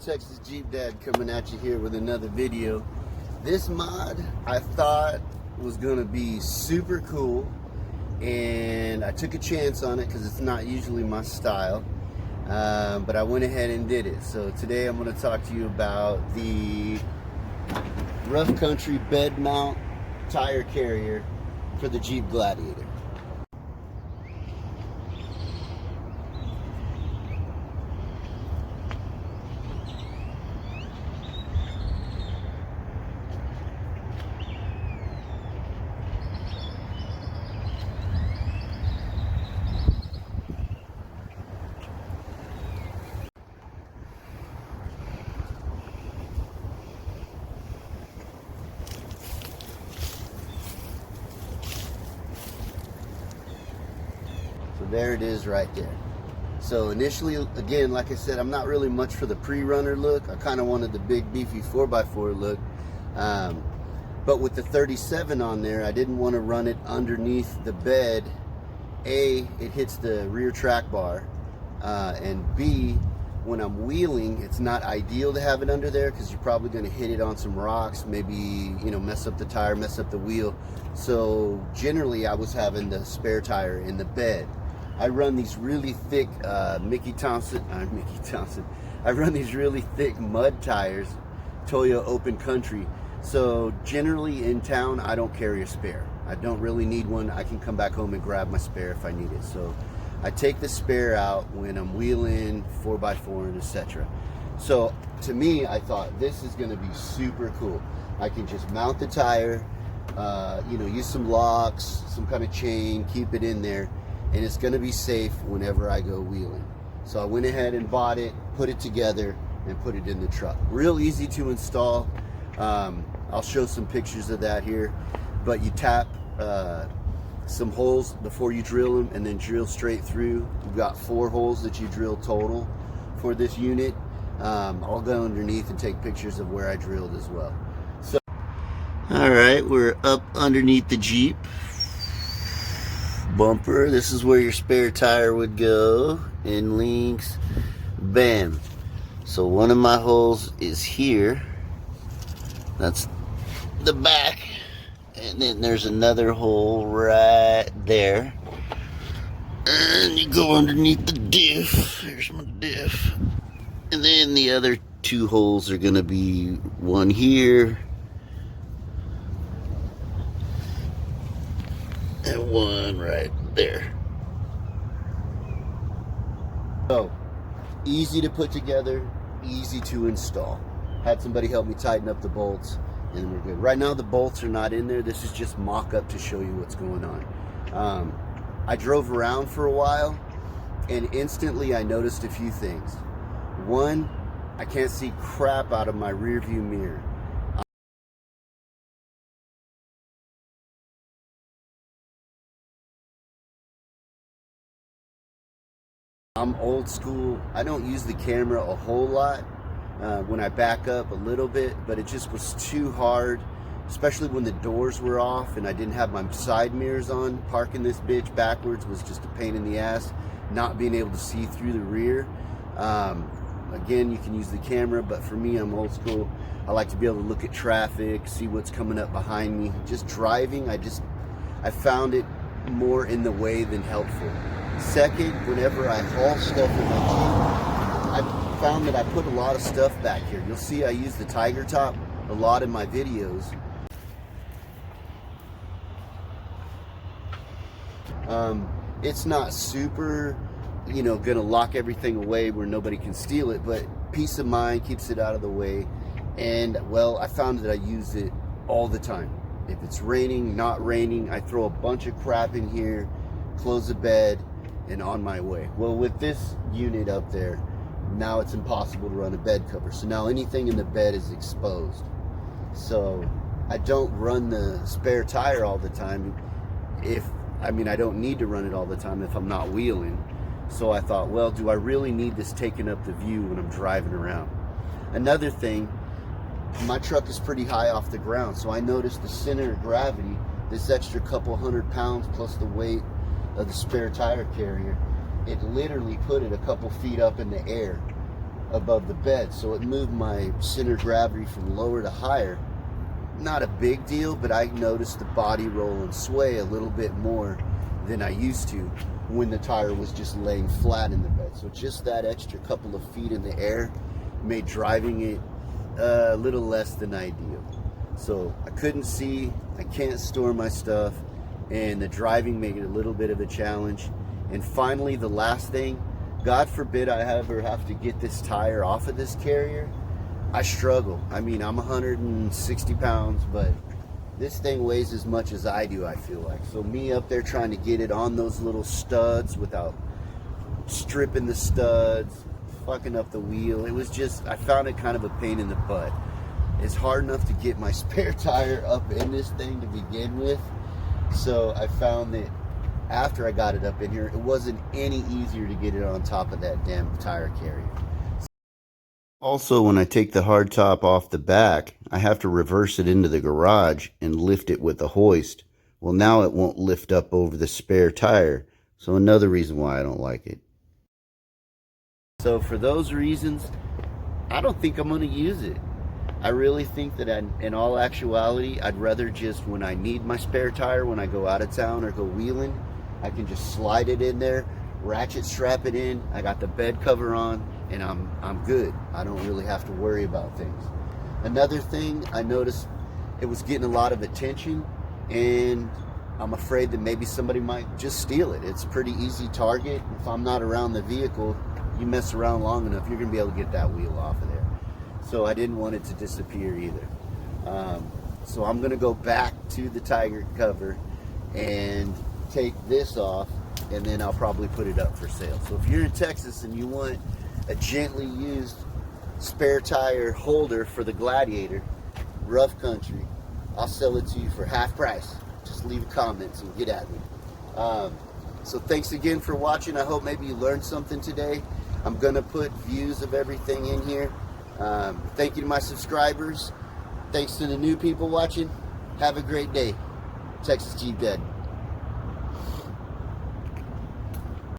Texas Jeep Dad coming at you here with another video. This mod I thought was gonna be super cool, and I took a chance on it because it's not usually my style, but I went ahead and did it. So today I'm going to talk to you about the rough country bed mount tire carrier for the Jeep Gladiator. So there it is right there. So initially, again, like I said, I'm not really much for the pre-runner look. I kind of wanted the big beefy 4x4 look. But with the 37 on there, I didn't want to run it underneath the bed. A, it hits the rear track bar. And B, when I'm wheeling, it's not ideal to have it under there because you're probably going to hit it on some rocks, maybe, you know, mess up the tire, mess up the wheel. So generally I was having the spare tire in the bed. I run these really thick I run these really thick mud tires, Toyo Open Country. So generally in town, I don't carry a spare. I don't really need one. I can come back home and grab my spare if I need it. So I take the spare out when I'm wheeling, 4x4 and etc. So to me, I thought this is going to be super cool. I can just mount the tire, you know, use some locks, some kind of chain, keep it in there, and it's going to be safe whenever I go wheeling. So I went ahead and bought it, put it together, and put it in the truck. Real easy to install. I'll show some pictures of that here, but you tap some holes before you drill them and then drill straight through. You've got 4 holes that you drill total for this unit. I'll go underneath and take pictures of where I drilled as well. So, all right, we're up underneath the Jeep bumper. This is where your spare tire would go, and links, bam. So one of my holes is here. That's the back. And then there's another hole right there. And you go underneath the diff. There's my diff. And then the other 2 holes are gonna be one here and one right there. So, easy to put together, easy to install. Had somebody help me tighten up the bolts, and we're good. Right now the bolts are not in there. This is just mock-up to show you what's going on. I drove around for a while, and instantly I noticed a few things. One, I can't see crap out of my rear view mirror. I'm old school. I don't use the camera a whole lot. When I back up a little bit, but it just was too hard, especially when the doors were off and I didn't have my side mirrors on. Parking this bitch backwards was just a pain in the ass, not being able to see through the rear. Again, you can use the camera, but for me, I'm old school. I like to be able to look at traffic, see what's coming up behind me. Just driving, I found it more in the way than helpful. Second, whenever I haul stuff in my Jeep, I found that I put a lot of stuff back here. You'll see I use the Tiger Top a lot in my videos. It's not super, you know, gonna lock everything away where nobody can steal it, but peace of mind, keeps it out of the way. And well, I found that I use it all the time. If it's raining, not raining, I throw a bunch of crap in here, close the bed, and on my way. Well, with this unit up there, now it's impossible to run a bed cover. So now anything in the bed is exposed. So I don't run the spare tire all the time. I don't need to run it all the time if I'm not wheeling. So I thought, well, do I really need this taking up the view when I'm driving around? Another thing, my truck is pretty high off the ground. So I noticed the center of gravity, this extra couple 100 pounds plus the weight of the spare tire carrier, it literally put it a couple feet up in the air. above the bed, so it moved my center of gravity from lower to higher. Not a big deal, but I noticed the body roll and sway a little bit more than I used to when the tire was just laying flat in the bed. So just that extra couple of feet in the air made driving it a little less than ideal. So I couldn't see, I can't store my stuff, and the driving made it a little bit of a challenge. And finally, the last thing, God forbid I ever have to get this tire off of this carrier. I struggle. I mean, I'm 160 pounds, but this thing weighs as much as I do, I feel like. So me up there trying to get it on those little studs without stripping the studs, fucking up the wheel. It was just, I found it kind of a pain in the butt. It's hard enough to get my spare tire up in this thing to begin with. So I found that after I got it up in here, it wasn't any easier to get it on top of that damn tire carrier. Also, when I take the hard top off the back, I have to reverse it into the garage and lift it with a hoist. Well, now it won't lift up over the spare tire, so another reason why I don't like it. So for those reasons, I don't think I'm going to use it. I really think that in all actuality, I'd rather just, when I need my spare tire, when I go out of town or go wheeling, I can just slide it in there, ratchet strap it in, I got the bed cover on, and I'm good. I don't really have to worry about things. Another thing, I noticed it was getting a lot of attention, and I'm afraid that maybe somebody might just steal it. It's a pretty easy target. If I'm not around the vehicle, you mess around long enough, you're gonna be able to get that wheel off of there. So I didn't want it to disappear either. So I'm gonna go back to the Tiger cover and take this off, and then I'll probably put it up for sale. So if you're in Texas and you want a gently used spare tire holder for the Gladiator, rough country, I'll sell it to you for half price. Just leave a comment and get at me. So thanks again for watching. I hope maybe you learned something today. I'm gonna put views of everything in here. Thank you to my subscribers. Thanks to the new people watching. Have a great day. Texas Jeep Dad.